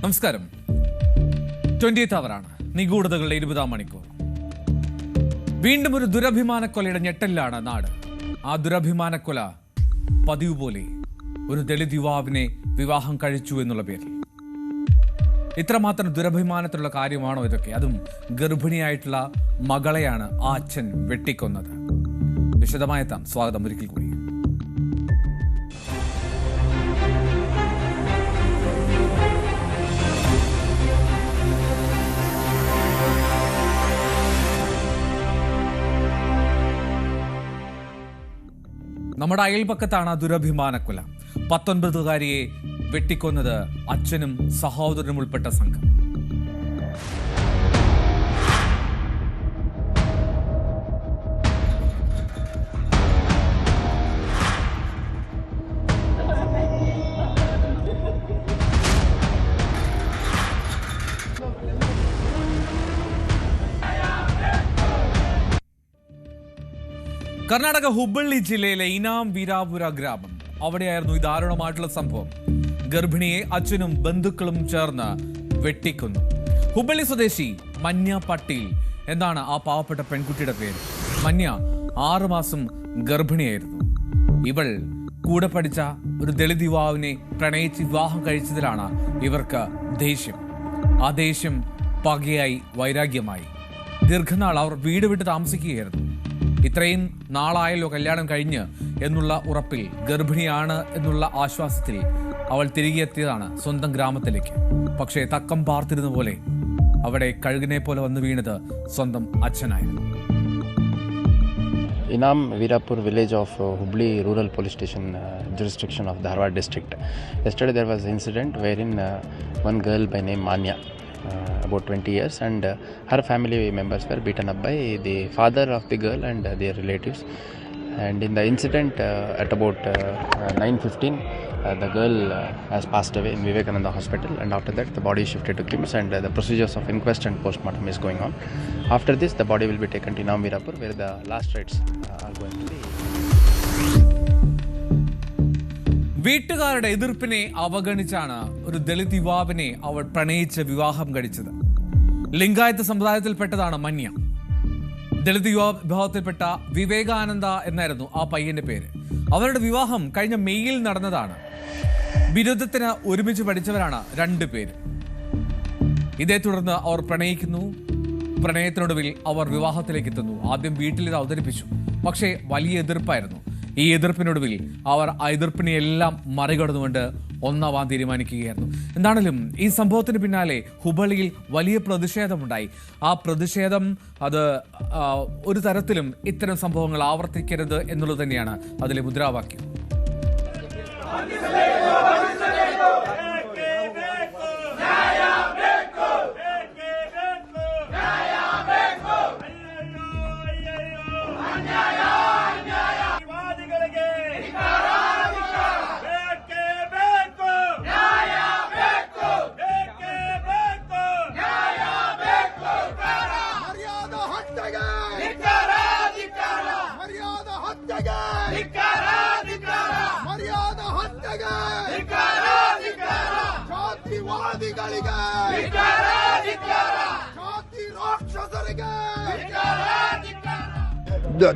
നമസ്കാരം. 20th അവറാണ്. നിഗൂഢതകളുടെ 20-ാം മണിക്കൂർ. വീണ്ടും ഒരു ദുരഭിമാനക്കൊലയുടെ ഞെട്ടലിലാണ് നാട്. ആ ദുരഭിമാനക്കൊല പതിവ് പോലെ ഒരു ദളിത് യുവാവിനെ വിവാഹം കഴിച്ചു എന്നുള്ള പേരിൽ. ഇത്രമാത്രം ദുരഭിമാനത്തിലുള്ള കാര്യമാണോ ഇതൊക്കെ? അതും ഗർഭിണിയായിട്ടുള്ള മകളെയാണ് ആ അച്ഛൻ വെട്ടിക്കൊന്നത്. വിശദമായെത്താം. സ്വാഗതം ഒരിക്കൽ കൂടി. നമ്മുടെ അയൽപക്കത്താണ് ദുരഭിമാനക്കൊല. 19-കാരിയെ വെട്ടിക്കൊന്നത് അച്ഛനും സഹോദരനും ഉൾപ്പെട്ട സംഘം. കർണാടക ഹുബ്ബള്ളി ജില്ലയിലെ ഇനാം വീരാപുര ഗ്രാമം. അവിടെയായിരുന്നു ഈ ദാരുണമായിട്ടുള്ള സംഭവം. ഗർഭിണിയെ അച്ഛനും ബന്ധുക്കളും ചേർന്ന് വെട്ടിക്കൊന്നു. ഹുബ്ബള്ളി സ്വദേശി മന്യ പട്ടീൽ എന്നാണ് ആ പാവപ്പെട്ട പെൺകുട്ടിയുടെ പേര്. മന്യ 6 മാസം ഗർഭിണിയായിരുന്നു. ഇവൾ കൂടെ പഠിച്ച ഒരു ദളിത് യുവാവിനെ പ്രണയിച്ച് വിവാഹം കഴിച്ചതിലാണ് ഇവർക്ക് ദേഷ്യം. ആ ദേഷ്യം പകയായി, വൈരാഗ്യമായി. ദീർഘനാൾ അവർ വീട് വിട്ട് താമസിക്കുകയായിരുന്നു. ഇത്രയും നാളായല്ലോ കല്യാണം കഴിഞ്ഞ് എന്നുള്ള ഉറപ്പിൽ, ഗർഭിണിയാണ് എന്നുള്ള ആശ്വാസത്തിൽ അവൾ തിരികെ എത്തിയതാണ് സ്വന്തം ഗ്രാമത്തിലേക്ക്. പക്ഷേ തക്കം പാർത്തിരുന്ന പോലെ അവിടെ കഴുകിനെ പോലെ വന്നു വീണത് സ്വന്തം അച്ഛനായിരുന്നു. Inam Virapur village of Hubli rural police station jurisdiction of Dharwad district. Yesterday there was an incident wherein one girl by name Manya, about 20 years, and her family members were beaten up by the father of the girl and their relatives. And in the incident at about 9:15 the girl has passed away in Vivekananda hospital, and after that the body is shifted to KIMS, and the procedures of inquest and postmortem is going on. After this the body will be taken to Inam Virapur where the last rites are going to be. വീട്ടുകാരുടെ എതിർപ്പിനെ അവഗണിച്ചാണ് ഒരു ദളിത് യുവാവിനെ അവൾ പ്രണയിച്ച് വിവാഹം കഴിച്ചത്. ലിംഗായത്ത് സമുദായത്തിൽപ്പെട്ടതാണ് മന്യ. ദളിത് യുവ വിഭാഗത്തിൽപ്പെട്ട വിവേകാനന്ദ എന്നായിരുന്നു ആ പയ്യന്റെ പേര്. അവരുടെ വിവാഹം കഴിഞ്ഞ മെയ്യിൽ നടന്നതാണ്. ബിരുദത്തിന് ഒരുമിച്ച് പഠിച്ചവരാണ് 2 പേര്. ഇതേ തുടർന്ന് അവർ പ്രണയിക്കുന്നു. പ്രണയത്തിനൊടുവിൽ അവർ വിവാഹത്തിലേക്ക് എത്തുന്നു. ആദ്യം വീട്ടിൽ ഇത് അവതരിപ്പിച്ചു. പക്ഷേ വലിയ എതിർപ്പായിരുന്നു. ഈ എതിർപ്പിനൊടുവിൽ അവർ ആ എതിർപ്പിനെയെല്ലാം മറികടന്നുകൊണ്ട് ഒന്നാവാൻ തീരുമാനിക്കുകയായിരുന്നു. എന്താണെങ്കിലും ഈ സംഭവത്തിന് പിന്നാലെ ഹുബളിയിൽ വലിയ പ്രതിഷേധമുണ്ടായി. ആ പ്രതിഷേധം അത് ഒരു തരത്തിലും ഇത്തരം സംഭവങ്ങൾ ആവർത്തിക്കരുത് എന്നുള്ളത് തന്നെയാണ് അതിലെ മുദ്രാവാക്യം.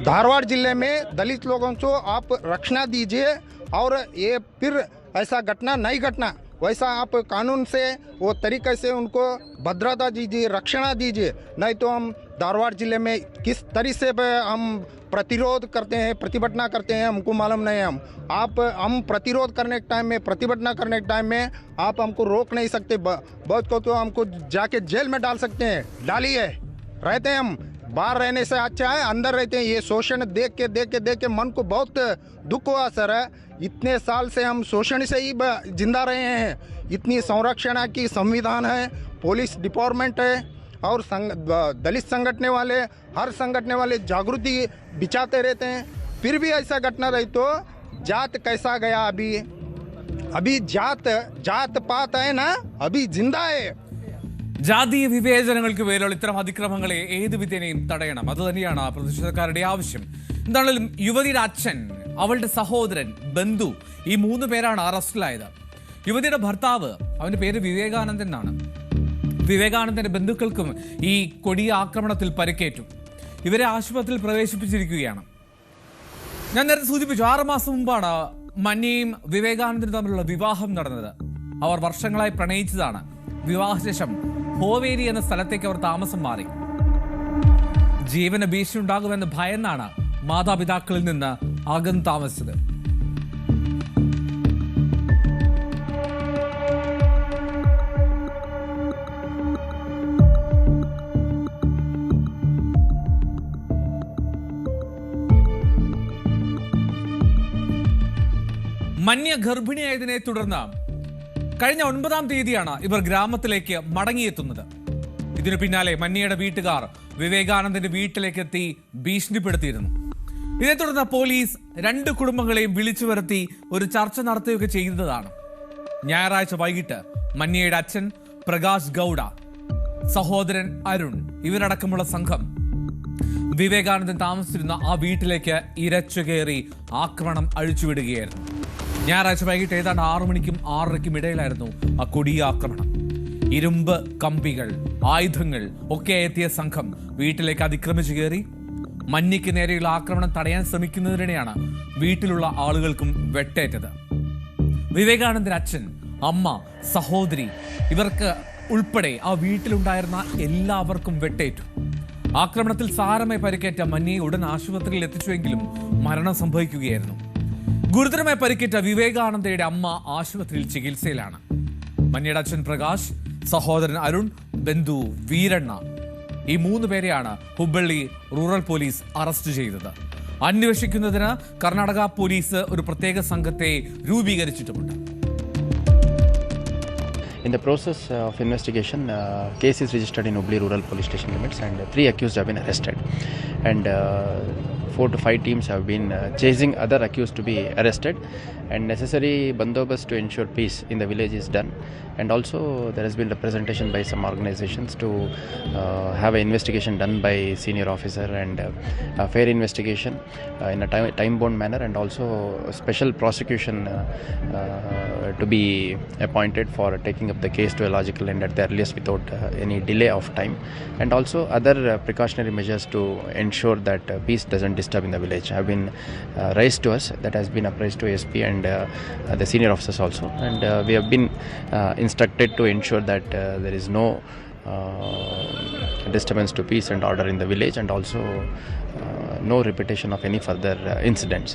धारवाड़ जिले में दलित लोगों को आप रक्षणा दीजिए, और ये फिर ऐसा घटना नहीं घटना, वैसा आप कानून से वो तरीके से उनको भद्रता दीजिए, रक्षणा दीजिए. नहीं तो हम धारवाड़ जिले में किस तरीके से हम प्रतिरोध करते हैं, प्रतिभटना करते हैं, हमको मालूम नहीं है. हम प्रतिरोध करने के टाइम में, प्रतिभटना करने के टाइम में आप हमको रोक नहीं सकते. बहुत को तो हमको जाके जेल में डाल सकते हैं. डालिए, रहते हैं हम. बाहर रहने से अच्छा है अंदर रहते हैं. ये शोषण देख के मन को बहुत दुख हुआ सर. इतने साल से हम शोषण से ही जिंदा रहे हैं. इतनी संरक्षण की संविधान है, पुलिस डिपार्टमेंट है, और दलित संगठने वाले, हर संगठने वाले जागृति बिछाते रहते हैं. फिर भी ऐसा घटना रही तो जात कैसा गया? अभी जात पात है ना, अभी जिंदा है. ജാതീയ വിവേചനങ്ങൾക്ക് പേരുള്ള ഇത്തരം അതിക്രമങ്ങളെ ഏത് വിധേനയും തടയണം. അതുതന്നെയാണ് പ്രതിഷേധക്കാരുടെ ആവശ്യം. എന്താണെങ്കിലും യുവതിയുടെ അച്ഛൻ, അവളുടെ സഹോദരൻ, ബന്ധു, ഈ 3 പേരാണ് അറസ്റ്റിലായത്. യുവതിയുടെ ഭർത്താവ്, അവന്റെ പേര് വിവേകാനന്ദൻ എന്നാണ്. വിവേകാനന്ദന്റെ ബന്ധുക്കൾക്കും ഈ കൊടിയ ആക്രമണത്തിൽ പരിക്കേറ്റു. ഇവരെ ആശുപത്രിയിൽ പ്രവേശിപ്പിച്ചിരിക്കുകയാണ്. ഞാൻ നേരത്തെ സൂചിപ്പിച്ചു, 6 മാസം മുമ്പാണ് മന്യയും വിവേകാനന്ദനും തമ്മിലുള്ള വിവാഹം നടന്നത്. അവർ വർഷങ്ങളായി പ്രണയിച്ചതാണ്. വിവാഹശേഷം ഹോവേരി എന്ന സ്ഥലത്തേക്ക് അവർ താമസം മാറി. ജീവന ഭീഷണി ഉണ്ടാകുമെന്ന് ഭയന്നാണ് മാതാപിതാക്കളിൽ നിന്ന് അകന്ന് താമസിച്ചത്. മന്യ ഗർഭിണിയായതിനെ തുടർന്ന് കഴിഞ്ഞ 9-ാം തീയതിയാണ് ഇവർ ഗ്രാമത്തിലേക്ക് മടങ്ങിയെത്തുന്നത്. ഇതിനു പിന്നാലെ മന്യയുടെ വീട്ടുകാർ വിവേകാനന്ദന്റെ വീട്ടിലേക്ക് എത്തി ഭീഷണിപ്പെടുത്തിയിരുന്നു. ഇതേ തുടർന്ന് പോലീസ് 2 കുടുംബങ്ങളെയും വിളിച്ചു വരുത്തി ഒരു ചർച്ച നടത്തുകയൊക്കെ ചെയ്തതാണ്. ഞായറാഴ്ച വൈകിട്ട് മന്യയുടെ അച്ഛൻ പ്രകാശ് ഗൌഡ, സഹോദരൻ അരുൺ ഇവരടക്കമുള്ള സംഘം വിവേകാനന്ദൻ താമസിച്ചിരുന്ന ആ വീട്ടിലേക്ക് ഇരച്ചു കയറി ആക്രമണം അഴിച്ചുവിടുകയായിരുന്നു. ഞായറാഴ്ച വൈകിട്ട് ഏതാണ്ട് 6 മണിക്കും 6:30ക്കും ഇടയിലായിരുന്നു ആ കൊടിയ ആക്രമണം. ഇരുമ്പ് കമ്പികൾ, ആയുധങ്ങൾ ഒക്കെ എത്തിയ സംഘം വീട്ടിലേക്ക് അതിക്രമിച്ചു കയറി. മന്യയ്ക്ക് നേരെയുള്ള ആക്രമണം തടയാൻ ശ്രമിക്കുന്നതിനിടെയാണ് വീട്ടിലുള്ള ആളുകൾക്കും വെട്ടേറ്റത്. വിവേകാനന്ദൻ അച്ഛൻ, അമ്മ, സഹോദരി ഇവർക്ക് ഉൾപ്പെടെ ആ വീട്ടിലുണ്ടായിരുന്ന എല്ലാവർക്കും വെട്ടേറ്റു. ആക്രമണത്തിൽ സാരമായി പരിക്കേറ്റ മന്യയെ ഉടൻ ആശുപത്രിയിൽ എത്തിച്ചുവെങ്കിലും മരണം സംഭവിക്കുകയായിരുന്നു. ഗുരുതരമായി പരിക്കേറ്റ വിവേകാനന്ദയുടെ അമ്മ ആശുപത്രിയിൽ ചികിത്സയിലാണ്. മന്യയുടെ അച്ഛൻ പ്രകാശ്, സഹോദരൻ അരുൺ, ബന്ധു വീരണ്ണ ഈ 3 പേരെയാണ് ഹുബ്ബള്ളി റൂറൽ പോലീസ് അറസ്റ്റ് ചെയ്തത്. അന്വേഷിക്കുന്നതിന് കർണാടക പോലീസ് ഒരു പ്രത്യേക സംഘത്തെ രൂപീകരിച്ചിട്ടുമുണ്ട്. In the process of investigation, case is registered in Hubli Rural Police Station limits, and 3 accused have been arrested. And 4 to 5 teams have been chasing other accused to be arrested, and necessary bandobast to ensure peace in the village is done. And also there has been representation by some organizations to have an investigation done by senior officer, and a fair investigation in a time-bound manner, and also a special prosecution to be appointed for taking up the case to a logical end at the earliest without any delay of time, and also other precautionary measures to ensure that peace doesn't disturb in the village have been raised to us. That has been appraised to SP and the senior officers also, and we have been instructed to ensure that there is no disturbance to peace and order in the village, and also no repetition of any further incidents.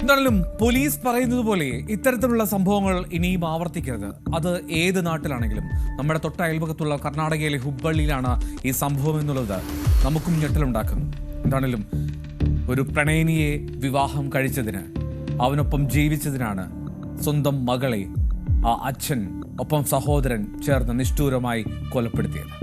എന്തായാലും police പറയുന്നത് പോലെ ഇത്തരത്തിലുള്ള സംഭവങ്ങൾ ഇനിയും ആവർത്തിക്കരുത്. അത് ഏത് നാട്ടിലാണെങ്കിലും. നമ്മുടെ തൊട്ട അയൽപക്കത്തുള്ള കർണാടകയിലെ ഹുബ്ബള്ളിയിലാണ് ഈ സംഭവം എന്നുള്ളത് നമുക്കും ഞെട്ടലുണ്ടാക്കുന്നു. എന്താണെങ്കിലും ഒരു പ്രണയിനിയെ വിവാഹം കഴിച്ചതിന്, അവനൊപ്പം ജീവിച്ചതിനാണ് സ്വന്തം മകളെ ആ അച്ഛൻ ഒപ്പം സഹോദരൻ ചേർന്ന് നിഷ്ഠൂരമായി കൊലപ്പെടുത്തിയത്.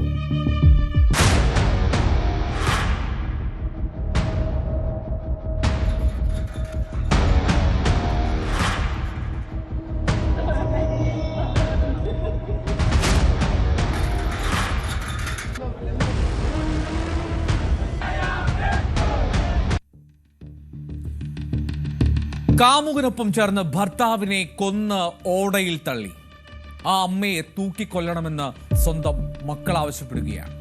കാമുകനൊപ്പം ചേർന്ന് ഭർത്താവിനെ കൊന്ന് ഓടയിൽ തള്ളി. ആ അമ്മയെ തൂക്കിക്കൊല്ലണമെന്ന് സ്വന്തം മക്കൾ ആവശ്യപ്പെടുകയാണ്.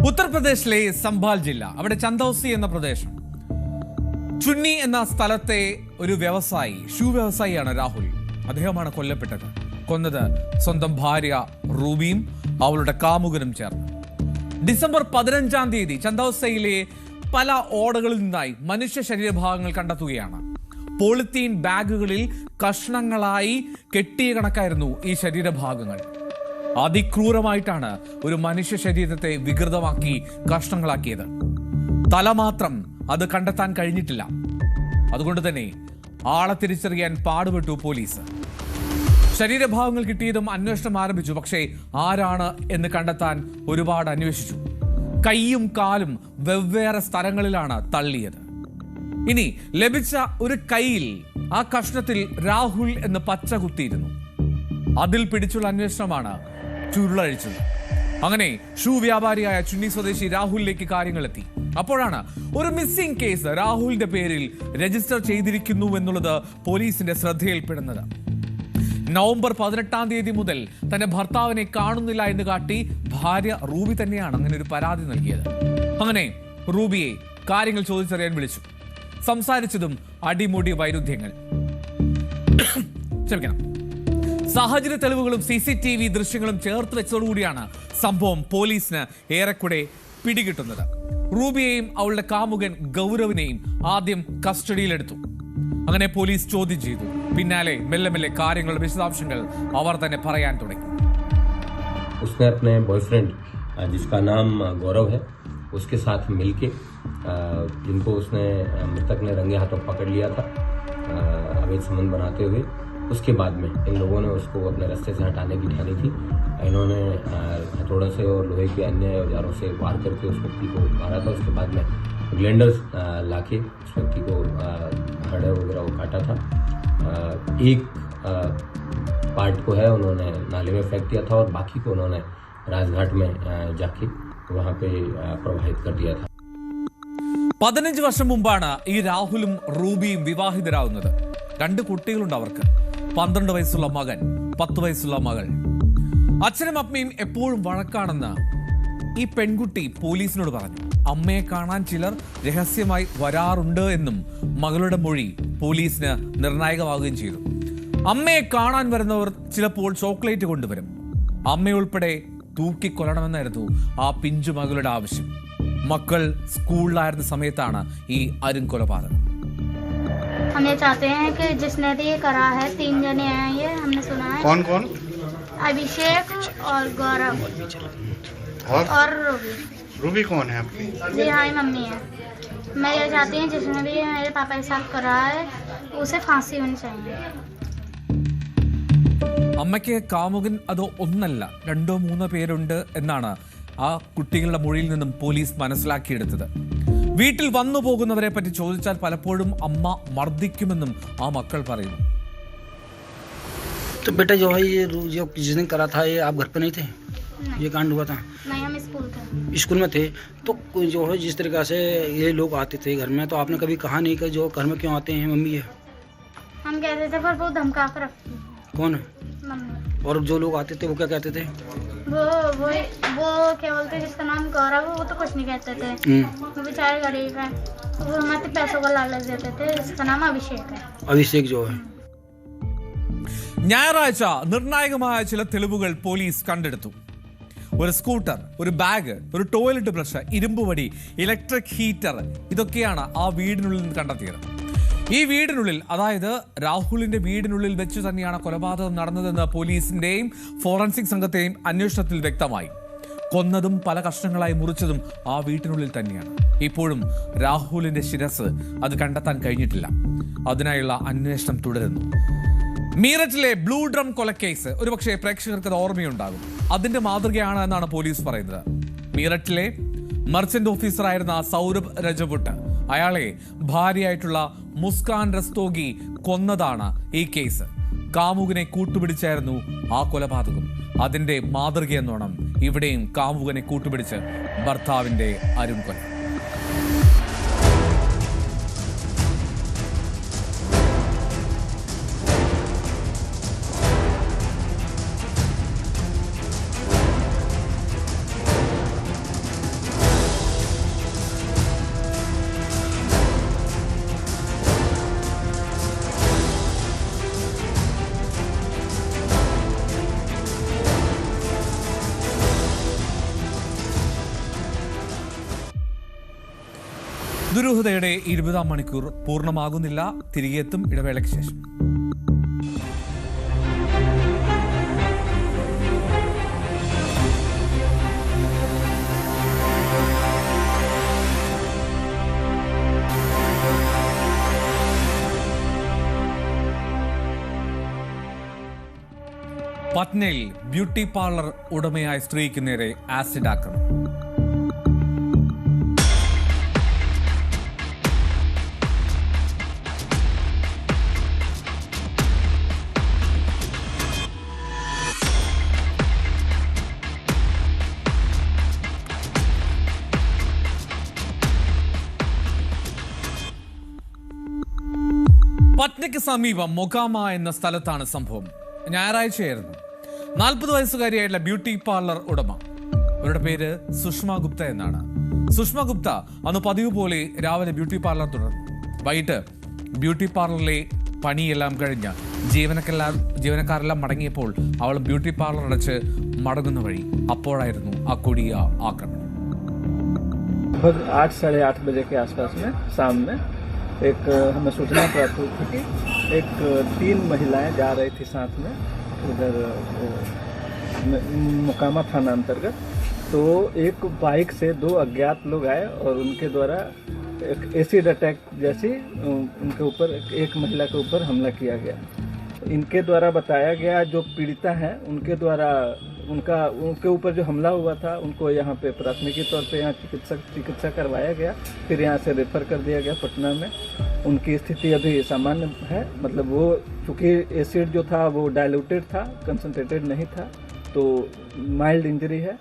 ഉത്തർപ്രദേശിലെ സംഭാൽ ജില്ല, അവിടെ ചന്ദൌസി എന്ന പ്രദേശം. ചുന്നി എന്ന സ്ഥലത്തെ ഒരു വ്യവസായി, ഷൂ വ്യവസായിയാണ് രാഹുൽ. അദ്ദേഹമാണ് കൊല്ലപ്പെട്ടത്. കൊന്നത് സ്വന്തം ഭാര്യ റൂബിയും അവളുടെ കാമുകനും ചേർന്ന്. ഡിസംബർ 15-ാം തീയതി ചന്ദൌസയിലെ പല ഓടകളിൽ നിന്നായി മനുഷ്യ ശരീരഭാഗങ്ങൾ കണ്ടെത്തുകയാണ്. പോളിത്തീൻ ബാഗുകളിൽ കഷ്ണങ്ങളായി കെട്ടിയ കണക്കായിരുന്നു ഈ ശരീരഭാഗങ്ങൾ. അതിക്രൂരമായിട്ടാണ് ഒരു മനുഷ്യ ശരീരത്തെ വികൃതമാക്കി കഷ്ണങ്ങളാക്കിയത്. തല മാത്രം അത് കണ്ടെത്താൻ കഴിഞ്ഞിട്ടില്ല. അതുകൊണ്ട് തന്നെ ആളെ തിരിച്ചറിയാൻ പാടുപെട്ടു പോലീസ്. ശരീരഭാഗങ്ങൾ കിട്ടിയതും അന്വേഷണം ആരംഭിച്ചു. പക്ഷേ ആരാണ് എന്ന് കണ്ടെത്താൻ ഒരുപാട് അന്വേഷിച്ചു. കൈയും കാലും വെവ്വേറെ സ്ഥലങ്ങളിലാണ് തള്ളിയത്. ഇനി ലഭിച്ച ഒരു കൈയിൽ ആ കഷ്ണത്തിൽ രാഹുൽ എന്ന് പച്ച കുത്തിയിരുന്നു. അതിൽ പിടിച്ചുള്ള അന്വേഷണമാണ് ചുരുളഴിച്ചത്. അങ്ങനെ ഷൂ വ്യാപാരിയായ ചുന്നി സ്വദേശി രാഹുലിലേക്ക് കാര്യങ്ങളെത്തി. അപ്പോഴാണ് ഒരു മിസ്സിംഗ് കേസ് രാഹുലിന്റെ പേരിൽ രജിസ്റ്റർ ചെയ്തിരിക്കുന്നു എന്നുള്ളത് പോലീസിന്റെ ശ്രദ്ധയിൽപ്പെടുന്നത്. നവംബർ 18 മുതൽ തന്റെ ഭർത്താവിനെ കാണുന്നില്ല എന്ന് കാട്ടി ഭാര്യ റൂബി തന്നെയാണ് അങ്ങനെ ഒരു പരാതി നൽകിയത്. അങ്ങനെ റൂബിയെ കാര്യങ്ങൾ ചോദിച്ചറിയാൻ വിളിച്ചു. സംസാരിച്ചതും അടിമുടി വൈരുദ്ധ്യങ്ങൾ. ക്ഷമിക്കണം. സാഹചര്യ തെളിവുകളും CCTV ദൃശ്യങ്ങളും ചേർത്ത് വെച്ചതോടുകൂടിയാണ് സംഭവം പോലീസിന് ഏറെക്കുറെ പിടികിട്ടുന്നത്. റൂബിയെയും അവളുടെ കാമുകൻ ഗൗരവിനെയും ആദ്യം കസ്റ്റഡിയിലെടുത്തു. അങ്ങനെ പോലീസ് ചോദ്യം ചെയ്തു. പിന്നാലെ മെല്ലെ മെല്ലെ കാര്യങ്ങളുടെ വിശദാംശങ്ങൾ അവർ തന്നെ പറയാൻ തുടങ്ങി. उसने अपने बॉयफ्रेंड जिसका नाम गौरव है उसके साथ मिलके जिनको उसने मृतक ने रंगे हाथों पकड़ लिया था अवैध संबंध बनाते हुए, उसके बाद में इन लोगों ने उसको अपने रास्ते से हटाने की ठानी थी। इन्होंने हथौड़े से और लोहे के अन्य औजारों से वार करके उस व्यक्ति को मारा था। उसके बाद में ग्लेंडर्स लाके उस व्यक्ति को हड्डियाँ वगैरह वो काटा था। एक पार्ट को है उन्होंने नाले में फेंक दिया था और बाकी को उन्होंने राजघाट में जाके वहाँ पे प्रवाहित कर दिया था. 15 വർഷം മുമ്പാണ് ഈ രാഹുലും റൂബിയും വിവാഹിതരാകുന്നത്. 2 കുട്ടികളുണ്ട് അവർക്ക്. 12 വയസ്സുള്ള മകൻ, 10 വയസ്സുള്ള മകൾ. അച്ഛനും അമ്മയും എപ്പോഴും വഴക്കാണെന്ന് ഈ പെൺകുട്ടി പോലീസിനോട് പറഞ്ഞു. അമ്മയെ കാണാൻ ചിലർ രഹസ്യമായി വരാറുണ്ട് എന്നും മകളുടെ മൊഴി പോലീസിന് നിർണായകമാവുകയും ചെയ്തു. അമ്മയെ കാണാൻ വരുന്നവർ ചിലപ്പോൾ ചോക്ലേറ്റ് കൊണ്ടുവരും. അമ്മയുൾപ്പെടെ തൂക്കിക്കൊല്ലണമെന്നായിരുന്നു ആ പിഞ്ചു മകളുടെ ആവശ്യം. മക്കൾ സ്കൂളിലായിരുന്ന സമയത്താണ് ഈ അരുംകൊലപാതകം. हम ये चाहते हैं कि जिसने ये करा है 3 जने हैं, ये हमने सुना है. कौन कौन? अभिषेक और गौरव और रूबी. रूबी कौन है आपकी? जी हाँ, मम्मी है. मैं ये चाहती हूँ जिसने भी मेरे पापा के साथ करा है उसे फांसी होनी चाहिए. അമ്മയ്ക്ക് കാമുകൻ അതോ ഒന്നല്ല 2-3 പേരുണ്ട് എന്നാണ് ആ കുട്ടികളുടെ മൊഴിയിൽ നിന്നും പോലീസ് മനസ്സിലാക്കിയെടുത്തത്. വീട്ടിൽ വന്നു പോകുന്നവരെ പറ്റി ചോദിച്ചാൽ പലപ്പോഴും അമ്മ മർദ്ദിക്കുമെന്നും ആ മക്കൾ പറയുന്നു. तो बेटा जो है ये जो जिस दिन करा था ये आप घर पे नहीं थे? नहीं. ये कांड हुआ था नहीं, हम स्कूल थे. स्कूल में थे तो जो है जिस तरीका से ये लोग आते थे घर में, तो आपने कभी कहा नहीं कि जो घर में क्यों आते हैं मम्मी है? हम कहते थे पर वो धमका कर रखती. कौन है? मम्मी. और जो लोग आते थे वो क्या कहते थे? वो क्या बोलते, जिसका नाम गौरव है वो तो कुछ नहीं कहते थे. वो बेचारे गरीब है, वो हमारे पैसों का लालच देते थे. इसका नाम अभिषेक है. अभिषेक जो है. ഞായറാഴ്ച നിർണായകമായ ചില തെളിവുകൾ പോലീസ് കണ്ടെടുത്തു. ഒരു സ്കൂട്ടർ, ഒരു ബാഗ്, ഒരു ടോയ്ലറ്റ് ബ്രഷ്, ഇരുമ്പ് വടി, ഇലക്ട്രിക് ഹീറ്റർ, ഇതൊക്കെയാണ് ആ വീടിനുള്ളിൽ നിന്ന് കണ്ടെത്തിയത്. ഈ വീടിനുള്ളിൽ, അതായത് രാഹുലിന്റെ വീടിനുള്ളിൽ വെച്ച് തന്നെയാണ് കൊലപാതകം നടന്നതെന്ന് പോലീസിന്റെയും ഫോറൻസിക് സംഘത്തെയും അന്വേഷണത്തിൽ വ്യക്തമായി. കൊന്നതും പല കഷ്ണങ്ങളായി മുറിച്ചതും ആ വീട്ടിനുള്ളിൽ തന്നെയാണ്. ഇപ്പോഴും രാഹുലിന്റെ ശിരസ് അത് കണ്ടെത്താൻ കഴിഞ്ഞിട്ടില്ല. അതിനായുള്ള അന്വേഷണം തുടരുന്നു. മീററ്റിലെ ബ്ലൂ ഡ്രം കൊലക്കേസ് ഒരുപക്ഷെ പ്രേക്ഷകർക്ക് അത് ഓർമ്മയുണ്ടാകും. അതിന്റെ മാതൃകയാണ് എന്നാണ് പോലീസ് പറയുന്നത്. മീററ്റിലെ മർച്ചന്റ് ഓഫീസറായിരുന്ന സൗരഭ് രജപുട്ട്, അയാളെ ഭാര്യയായിട്ടുള്ള മുസ്കാൻ രസ്തോഗി കൊന്നതാണ് ഈ കേസ്. കാമുകനെ കൂട്ടുപിടിച്ചായിരുന്നു ആ കൊലപാതകം. അതിന്റെ മാതൃകയെന്നോണം ഇവിടെയും കാമുകനെ കൂട്ടുപിടിച്ച് ഭർത്താവിന്റെ അരുംകൊല. ദുരൂഹതയുടെ 20-ാം മണിക്കൂർ പൂർണ്ണമാകുന്നില്ല. തിരികെ എത്തും ഇടവേളയ്ക്ക് ശേഷം. പട്നയിൽ ബ്യൂട്ടി പാർലർ ഉടമയായ സ്ത്രീക്ക് നേരെ ആസിഡ് ആക്രമണം. പട്നയ്ക്ക് സമീപം മൊകാമ എന്ന സ്ഥലത്താണ് സംഭവം. ഞായറാഴ്ചയായിരുന്നു. 40 വയസ്സുകാരിയായിട്ടുള്ള ബ്യൂട്ടി പാർലർ ഉടമ, അവരുടെ പേര് സുഷ്മ ഗുപ്ത എന്നാണ്. സുഷ്മ ഗുപ്ത അന്ന് പതിവ് പോലെ രാവിലെ ബ്യൂട്ടി പാർലർ തുടർന്നു. വൈകിട്ട് ബ്യൂട്ടി പാർലറിലെ പണിയെല്ലാം കഴിഞ്ഞ് ജീവനക്കാരെല്ലാം മടങ്ങിയപ്പോൾ അവൾ ബ്യൂട്ടി പാർലർ അടച്ച് മടങ്ങുന്ന വഴി അപ്പോഴായിരുന്നു ആ കൊടിയ ആക്രമണം. 8 साढ़े 8 बजे के आसपास में शाम में एक हमें सूचना प्राप्त हुई थी कि एक 3 महिलाएं जा रही थी साथ में उधर मोकामा थाना अंतर्गत. तो एक बाइक से 2 अज्ञात लोग आए और उनके द्वारा एक एसिड अटैक जैसी उनके ऊपर एक महिला के ऊपर हमला किया गया. इनके द्वारा बताया गया जो पीड़िता हैं उनके द्वारा उनके ऊपर जो हमला हुआ था उनको यहाँ पे प्राथमिकी तौर पे यहाँ चिकित्सा करवाया गया. फिर यहाँ से रेफर कर दिया गया पटना में. उनकी स्थिति अभी सामान्य है. मतलब वो चूँकि एसिड जो था वो डाइल्यूटेड था, कंसनट्रेटेड नहीं था, तो माइल्ड इंजरी है.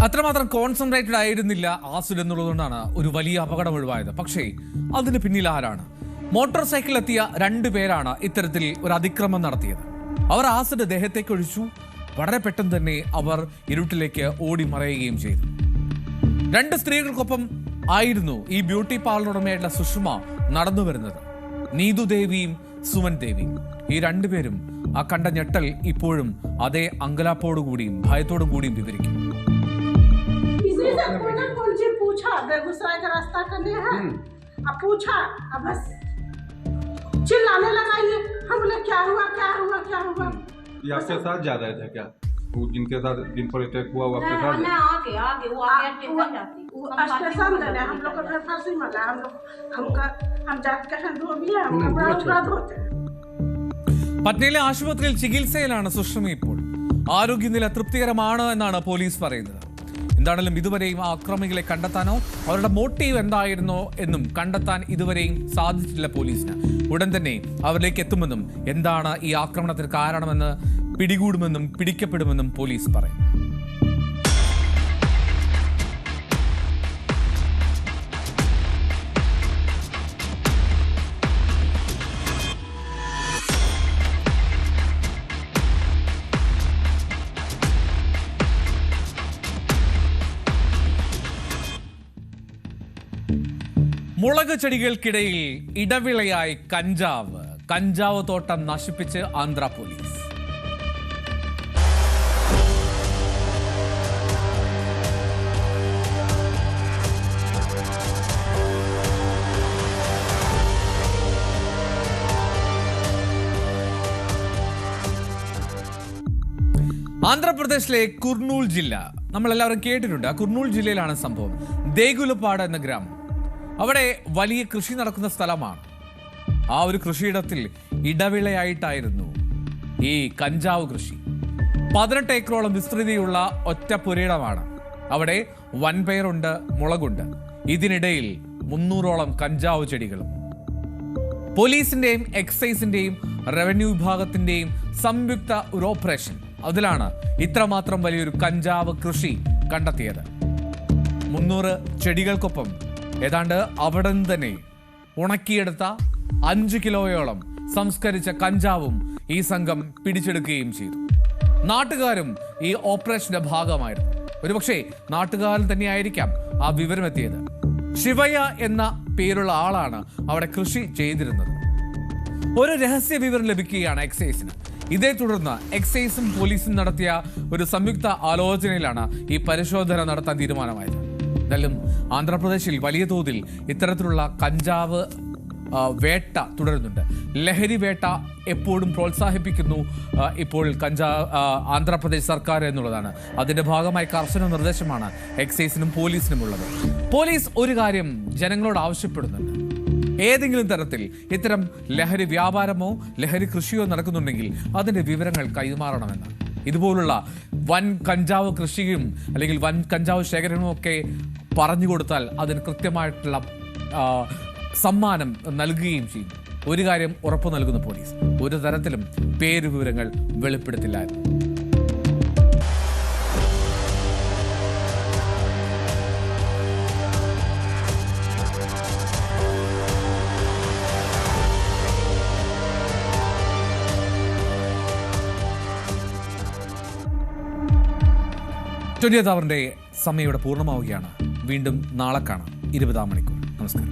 അത്രമാത്രം കോൺസെൻട്രേറ്റഡ് ആയിരുന്നില്ല ആസിഡ് എന്നുള്ളതുകൊണ്ടാണ് ഒരു വലിയ അപകടം ഒഴിവായത്. പക്ഷേ അതിന് പിന്നിൽ ആരാണ്? മോട്ടോർ സൈക്കിളിലെത്തിയ 2 പേരാണ് ഇത്തരത്തിൽ ഒരു അതിക്രമം നടത്തിയത്. അവർ ആസിഡ് ദേഹത്തേക്ക് ഒഴിച്ചു. വളരെ പെട്ടെന്ന് തന്നെ അവർ ഇരുട്ടിലേക്ക് ഓടി മറയുകയും ചെയ്തു. 2 സ്ത്രീകൾക്കൊപ്പം ആയിരുന്നു ഈ ബ്യൂട്ടി പാർലർ ഉടമയായിട്ടുള്ള സുഷമ നടന്നു വരുന്നത്. നീതു ദേവിയും സുമൻ ദേവിയും. ഈ 2 പേരും ആ കണ്ട ഞെട്ടൽ ഇപ്പോഴും അതേ അങ്കലാപ്പോടുകൂടിയും ഭയത്തോടും കൂടിയും വിവരിക്കും. पूछा बेगूसराय का रास्ता करने है, अब पूछा, अब बस चिल्लाने लगा. ये हम बोले क्या हुआ क्या हुआ क्या हुआ. ये आपके साथ जा रहे थे क्या? वो जिनके साथ जिन पर अटैक हुआ वो आपके साथ स्टेशन देने हम लोग को फिर फांसी मिला. हम जाके धोबी है, हम धोते. പട്നയിലെ ആശുപത്രിയിൽ ചികിത്സയിലാണ് സുഷ്മ ഇപ്പോൾ. ആരോഗ്യനില തൃപ്തികരമാണ് എന്നാണ് പോലീസ് പറയുന്നത്. എന്താണെങ്കിലും ഇതുവരെയും ആ അക്രമികളെ കണ്ടെത്താനോ അവരുടെ മോട്ടീവ് എന്തായിരുന്നോ എന്നും കണ്ടെത്താൻ ഇതുവരെയും സാധിച്ചിട്ടില്ല പോലീസിന്. ഉടൻ തന്നെ അവരിലേക്ക് എത്തുമെന്നും എന്താണ് ഈ ആക്രമണത്തിന് കാരണമെന്ന് പിടികൂടുമെന്നും പിടിക്കപ്പെടുമെന്നും പോലീസ് പറയും. മുളക് ചെടികൾക്കിടയിൽ ഇടവിളയായി കഞ്ചാവ് തോട്ടം നശിപ്പിച്ച് ആന്ധ്ര പോലീസ്. ആന്ധ്രാപ്രദേശിലെ കുർണൂൽ ജില്ല നമ്മളെല്ലാവരും കേട്ടിട്ടുണ്ട്. ആ കുർണൂൽ ജില്ലയിലാണ് സംഭവം. ദേഗുലപ്പാട് എന്ന ഗ്രാമം. അവിടെ വലിയ കൃഷി നടക്കുന്ന സ്ഥലമാണ്. ആ ഒരു കൃഷിയിടത്തിൽ ഇടവിളയായിട്ടായിരുന്നു ഈ കഞ്ചാവ് കൃഷി. 18 ഏക്കറോളം വിസ്തൃതിയുള്ള ഒറ്റ പുരയിടമാണ്. അവിടെ വൻപയറുണ്ട്, മുളകുണ്ട്. ഇതിനിടയിൽ 300ഓളം കഞ്ചാവ് ചെടികളും. പോലീസിന്റെയും എക്സൈസിന്റെയും റവന്യൂ വിഭാഗത്തിന്റെയും സംയുക്ത ഒരു ഓപ്പറേഷൻ, അതിലാണ് ഇത്രമാത്രം വലിയൊരു കഞ്ചാവ് കൃഷി കണ്ടെത്തിയത്. 300 ചെടികൾക്കൊപ്പം ഏതാണ്ട് അവിടെ നിന്ന് തന്നെ ഉണക്കിയെടുത്ത 5 കിലോയോളം സംസ്കരിച്ച കഞ്ചാവും ഈ സംഘം പിടിച്ചെടുക്കുകയും ചെയ്തു. നാട്ടുകാരും ഈ ഓപ്പറേഷന്റെ ഭാഗമായിരുന്നു. ഒരുപക്ഷെ നാട്ടുകാരിൽ തന്നെയായിരിക്കാം ആ വിവരമെത്തിയത്. ശിവയ്യ എന്ന പേരുള്ള ആളാണ് അവിടെ കൃഷി ചെയ്തിരുന്നത്. ഒരു രഹസ്യ വിവരം ലഭിക്കുകയാണ് എക്സൈസിന്. ഇതേ തുടർന്ന് എക്സൈസും പോലീസും നടത്തിയ ഒരു സംയുക്ത ആലോചനയിലാണ് ഈ പരിശോധന നടത്താൻ തീരുമാനമായത്. എന്നാലും ആന്ധ്രാപ്രദേശിൽ വലിയ തോതിൽ ഇത്തരത്തിലുള്ള കഞ്ചാവ് വേട്ട തുടരുന്നുണ്ട്. ലഹരി വേട്ട എപ്പോഴും പ്രോത്സാഹിപ്പിക്കുന്നു ഇപ്പോൾ ആന്ധ്രാപ്രദേശ് സർക്കാർ എന്നുള്ളതാണ്. അതിന്റെ ഭാഗമായി കർശന നിർദ്ദേശമാണ് എക്സൈസിനും പോലീസിനും ഉള്ളത്. പോലീസ് ഒരു കാര്യം ജനങ്ങളോട് ആവശ്യപ്പെടുന്നുണ്ട്. ഏതെങ്കിലും തരത്തിൽ ഇത്തരം ലഹരി വ്യാപാരമോ ലഹരി കൃഷിയോ നടക്കുന്നുണ്ടെങ്കിൽ അതിൻ്റെ വിവരങ്ങൾ കൈമാറണമെന്ന്. ഇതുപോലുള്ള വൻ കഞ്ചാവ് കൃഷിയും അല്ലെങ്കിൽ വൻ കഞ്ചാവ് ശേഖരണവും ഒക്കെ പറഞ്ഞു കൊടുത്താൽ അതിന് കൃത്യമായിട്ടുള്ള സമ്മാനം നൽകുകയും ചെയ്യും. ഒരു കാര്യം ഉറപ്പു നൽകുന്ന പോലീസ്, ഒരു തരത്തിലും പേര് വിവരങ്ങൾ വെളിപ്പെടുത്തില്ലായിരുന്നു. അവറിന്റെ സമയം ഇവിടെ പൂർണ്ണമാവുകയാണ്. വീണ്ടും നാളെ കാണാം 20 മണിക്കൂർ. നമസ്കാരം.